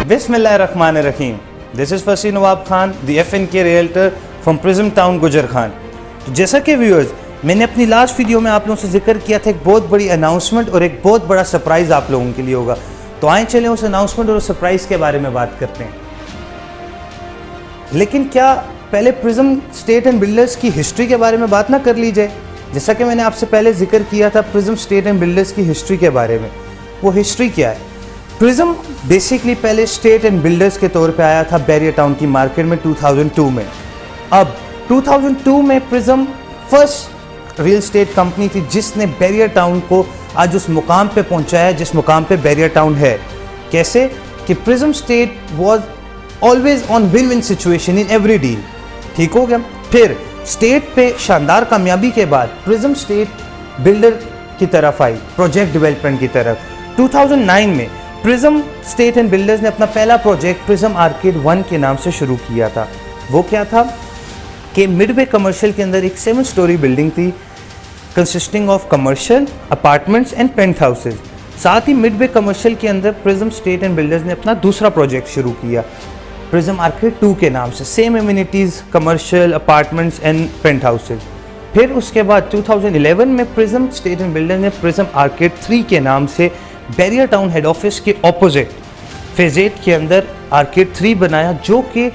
बिस्मिल्लाहिर्रहमानिर्रहीम। This is Fasi Nawab Khan, the FNK realtor from prism town Gujar Khan. तो जैसा कि व्यूअर्स, मैंने अपनी लास्ट वीडियो में आप लोगों से जिक्र किया था, एक बहुत बड़ी अनाउंसमेंट और एक बहुत बड़ा सरप्राइज़ आप लोगों के लिए होगा। तो आए चलें उस अनाउंसमेंट और उस सरप्राइज़ के बारे में बात करते हैं। लेकिन क्या पहले प्रिज्म स्टेट एंड बिल्डर्स की हिस्ट्री के बारे में बात ना कर ली जाए? जैसा कि मैंने आपसे पहले जिक्र किया था प्रिज्म स्टेट एंड बिल्डर्स की हिस्ट्री के बारे में। वो हिस्ट्री क्या है? प्रिज्म बेसिकली पहले स्टेट एंड बिल्डर्स के तौर पे आया था बैरियर टाउन की मार्केट में 2002 में। अब 2002 में prism first real estate company थी जिसने बैरियर टाउन को आज उस मुकाम पे पहुंचाया जिस मुकाम पे बैरियर टाउन है। कैसे कि prism state was always on win win situation in every deal. ठीक हो गया। फिर स्टेट पे शानदार कामयाबी के बाद प्रिज्म स्टेट बिल्डर की तरफ आई, प्रोजेक्ट डेवलपमेंट की तरफ। 2009 में प्रिज्म स्टेट एंड बिल्डर्स ने अपना पहला प्रोजेक्ट प्रिज्म आर्केड 1 के नाम से शुरू किया था। वो क्या था कि मिडवे कमर्शियल के अंदर एक 7 स्टोरी बिल्डिंग थी consisting of commercial, apartments and penthouses. साथ ही मिडवे कमर्शियल के अंदर प्रिज्म स्टेट एंड बिल्डर्स ने अपना दूसरा प्रोजेक्ट शुरू किया प्रिज्म आर्केड 2 के नाम से, same amenities, commercial, apartments and penthouses. फिर उसके बाद 2011 में प्रिज्म स्टेट एंड बिल्डर्स ने प्रिज्म आर्केड 3 के नाम से बैरियर टाउन हेड ऑफिस के ऑपोजिट फेज 8 के अंदर आर्केड 3 बनाया, जो कि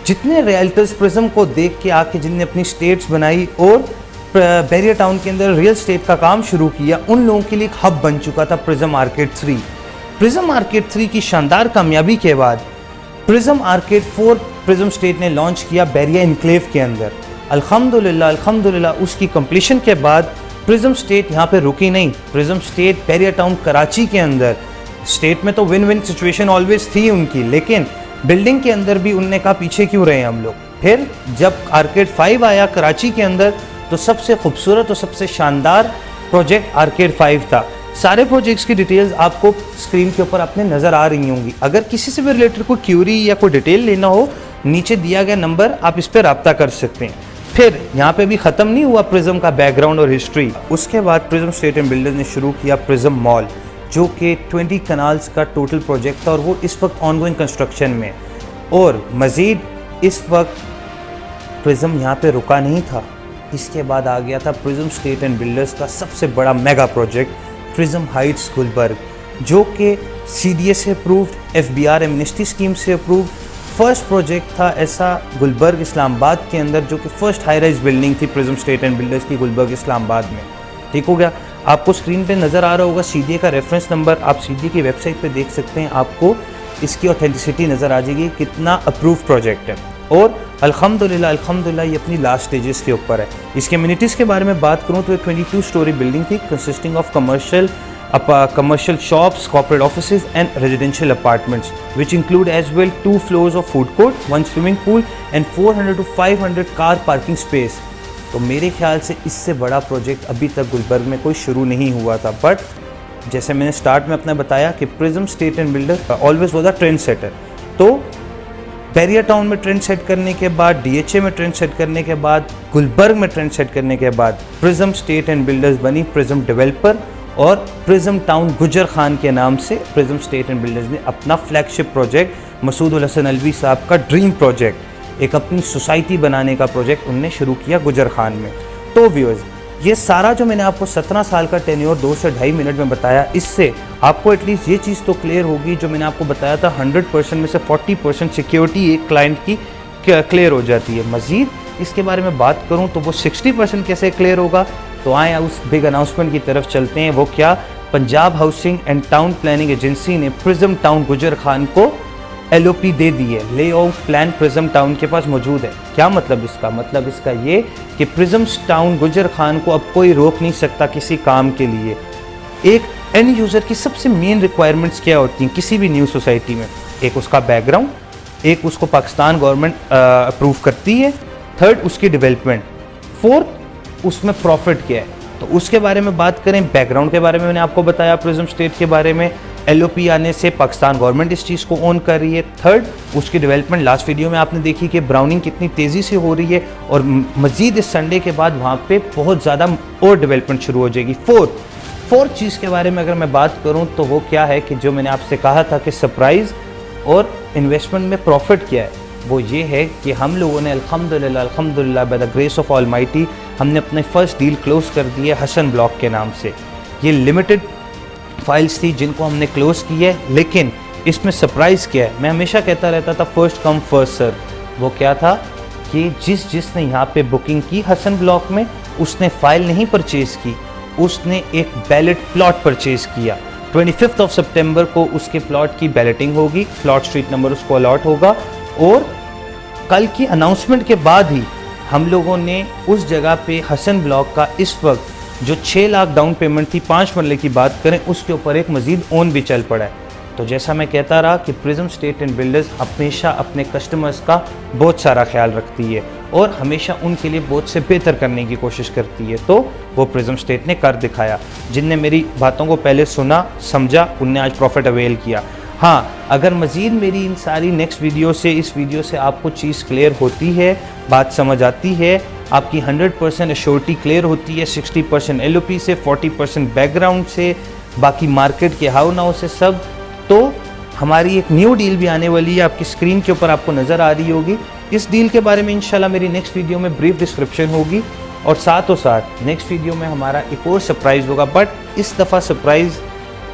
जितने रियल्टर्स प्रिज्म को देख के आके जिनने अपनी स्टेट्स बनाई और बैरियर टाउन के अंदर रियल स्टेट का काम शुरू किया, उन लोगों के लिए एक हब बन चुका था प्रिज्म आर्केड 3। प्रिज्म आर्केड 3 की शानदार कामयाबी के बाद प्रिज्म आर्केड 4 प्रिज्म स्टेट ने लॉन्च किया बैरियर इनक्लेव के अंदर। अल्हम्दुलिल्लाह उसकी कंप्लीशन के बाद प्रिज्म स्टेट यहाँ पे रुकी नहीं। Prism state barrier town Karachi के अंदर, स्टेट में तो विन विन सिचुएशन ऑलवेज थी उनकी, लेकिन बिल्डिंग के अंदर भी उनने कहा पीछे क्यों रहे हम लोग। फिर जब आर्केड 5 आया कराची के अंदर तो सबसे खूबसूरत और सबसे शानदार प्रोजेक्ट आर्केड 5 था। सारे प्रोजेक्ट्स की डिटेल्स आपको स्क्रीन के ऊपर अपने नज़र आ रही होंगी। अगर किसी से भी रिलेटेड कोई क्यूरी या कोई डिटेल लेना हो, नीचे दिया गया नंबर आप इस पर रब्ता कर सकते हैं। फिर यहाँ पे भी ख़त्म नहीं हुआ प्रिज्म का बैकग्राउंड और हिस्ट्री। उसके बाद प्रिज्म स्टेट एंड बिल्डर्स ने शुरू किया प्रिज्म मॉल, जो कि 20 कनाल्स का टोटल प्रोजेक्ट था और वो इस वक्त ऑनगोइंग कंस्ट्रक्शन में। और मज़ीद इस वक्त प्रिज्म यहाँ पे रुका नहीं था, इसके बाद आ गया था प्रिज्म स्टेट एंड बिल्डर्स का सबसे बड़ा mega project Prism Heights Gulberg, जो कि CDA से अप्रूव्ड, FBR एमनेस्टी स्कीम से अप्रूव्ड फर्स्ट प्रोजेक्ट था ऐसा गुलबर्ग इस्लामाबाद के अंदर, जो कि फर्स्ट हाई राइज बिल्डिंग थी प्रिज्म स्टेट एंड बिल्डर्स की गुलबर्ग इस्लामाबाद में। ठीक हो गया। आपको स्क्रीन पे नज़र आ रहा होगा CDA का रेफरेंस नंबर, आप CDA की वेबसाइट पे देख सकते हैं, आपको इसकी ऑथेंटिसिटी नज़र आ जाएगी कितना अप्रूव प्रोजेक्ट है। और अल्हम्दुलिल्लाह ये अपनी लास्ट स्टेजेस के ऊपर है। इसके एमिनिटीज़ के बारे में बात करूँ तो 22 स्टोरी बिल्डिंग थी consisting of commercial shops, corporate offices and residential apartments, which include as well 2 floors of food court, 1 swimming pool and 400 to 500 car parking space। तो मेरे ख्याल से इससे बड़ा प्रोजेक्ट अभी तक गुलबर्ग में कोई शुरू नहीं हुआ था। बट जैसे मैंने स्टार्ट में अपने बताया कि prism state and builder always was a trend setter. तो बैरियर टाउन में ट्रेंड सेट करने के बाद, DHA में ट्रेंड सेट करने के बाद, गुलबर्ग में ट्रेंड सेट करने के बाद प्रिज्म स्टेट एंड बिल्डर्स बनी प्रिज्म डेवलपर और प्रिज्म टाउन गुजर खान के नाम से प्रिज्म स्टेट एंड बिल्डर्स ने अपना फ्लैगशिप प्रोजेक्ट मसूद उल हसन अलवी साहब का ड्रीम प्रोजेक्ट, एक अपनी सोसाइटी बनाने का प्रोजेक्ट उनने शुरू किया गुजर खान में। तो व्यूअर्स, ये सारा जो मैंने आपको 17 साल का टेन्योर 2 से 2.5 मिनट में बताया, इससे आपको एटलीस्ट ये चीज़ तो क्लियर होगी, जो मैंने आपको बताया था 100% में से 40% सिक्योरिटी एक क्लाइंट की क्लियर हो जाती है। मज़ीद इसके बारे में बात करूँ तो वो 60% कैसे क्लियर होगा। तो आए उस बिग अनाउंसमेंट की तरफ चलते हैं। वो क्या? Punjab housing and town planning agency ने प्रिज्म टाउन गुजर खान को LOP दे दी है। लेआउट प्लान प्रिज्म टाउन के पास मौजूद है। क्या मतलब इसका? मतलब इसका ये कि प्रिज्म टाउन गुजर खान को अब कोई रोक नहीं सकता किसी काम के लिए। एक एंड यूज़र की सबसे मेन रिक्वायरमेंट्स क्या होती हैं किसी भी न्यू सोसाइटी में? एक उसका बैकग्राउंड, एक उसको पाकिस्तान गवर्नमेंट अप्रूव करती है, थर्ड उसकी डेवलपमेंट, फोर्थ उसमें प्रॉफिट क्या है। तो उसके बारे में बात करें, बैकग्राउंड के बारे में मैंने आपको बताया, प्रिज्म स्टेट के बारे में LOP आने से पाकिस्तान गवर्नमेंट इस चीज़ को ऑन कर रही है। थर्ड उसकी डेवलपमेंट, लास्ट वीडियो में आपने देखी कि ब्राउनिंग कितनी तेज़ी से हो रही है और मज़ीद इस संडे के बाद वहाँ पे बहुत ज़्यादा और डेवलपमेंट शुरू हो जाएगी। फोर्थ चीज़ के बारे में अगर मैं बात करूँ तो वो क्या है कि जो मैंने आपसे कहा था कि सरप्राइज़ और इन्वेस्टमेंट में प्रॉफिट क्या है, वो ये है कि हम लोगों ने अल्हम्दुलिल्लाह by the grace of almighty हमने अपने फर्स्ट डील क्लोज कर दी है हसन ब्लॉक के नाम से। ये लिमिटेड फाइल्स थी जिनको हमने क्लोज की है, लेकिन इसमें सरप्राइज़ क्या है, मैं हमेशा कहता रहता था फर्स्ट कम फर्स्ट सर्व। वो क्या था कि जिसने यहाँ पे बुकिंग की हसन ब्लॉक में, उसने फ़ाइल नहीं परचेज़ की, उसने एक बैलेट प्लॉट परचेज़ किया। 25 सितंबर को उसके प्लॉट की बैलेटिंग होगी, प्लॉट स्ट्रीट नंबर उसको अलॉट होगा, और कल की अनाउंसमेंट के बाद ही हम लोगों ने उस जगह पे हसन ब्लॉक का इस वक्त जो 6 लाख डाउन पेमेंट थी 5 मरले की बात करें, उसके ऊपर एक मज़ीद ओन भी चल पड़ा है। तो जैसा मैं कहता रहा कि प्रिज्म स्टेट एंड बिल्डर्स हमेशा अपने कस्टमर्स का बहुत सारा ख्याल रखती है और हमेशा उनके लिए बहुत से बेहतर करने की कोशिश करती है। तो वो प्रिज्म स्टेट ने कर दिखाया। जिनने मेरी बातों को पहले सुना समझा, उनने आज प्रॉफिट अवेल किया। हाँ, अगर मज़ीद मेरी इन सारी नेक्स्ट वीडियो से, इस वीडियो से आपको चीज़ क्लियर होती है, बात समझ आती है, आपकी 100% एश्योरिटी क्लियर होती है, 60% LOP से, 40% बैकग्राउंड से, बाकी मार्केट के हाउ नाउ से सब, तो हमारी एक न्यू डील भी आने वाली है, आपकी स्क्रीन के ऊपर आपको नज़र आ रही होगी। इस डील के बारे में इंशाल्लाह मेरी नेक्स्ट वीडियो में ब्रीफ डिस्क्रिप्शन होगी, और साथों साथ नेक्स्ट वीडियो में हमारा एक और सरप्राइज़ होगा। बट इस दफ़ा सरप्राइज़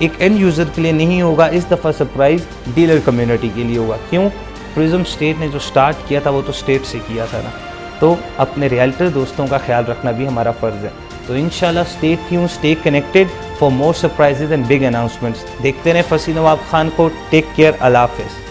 एक एंड यूज़र के लिए नहीं होगा, इस दफ़ा सरप्राइज़ डीलर कम्युनिटी के लिए होगा। क्यों? प्रिज्म स्टेट ने जो स्टार्ट किया था वो तो स्टेट से किया था ना, तो अपने रियल्टर दोस्तों का ख्याल रखना भी हमारा फ़र्ज़ है। तो इंशाल्लाह stay tune, stay connected for more surprises and big announcements. देखते रहें फसी नवाब खान को। टेक केयर, अल्लाह हाफ़िज़।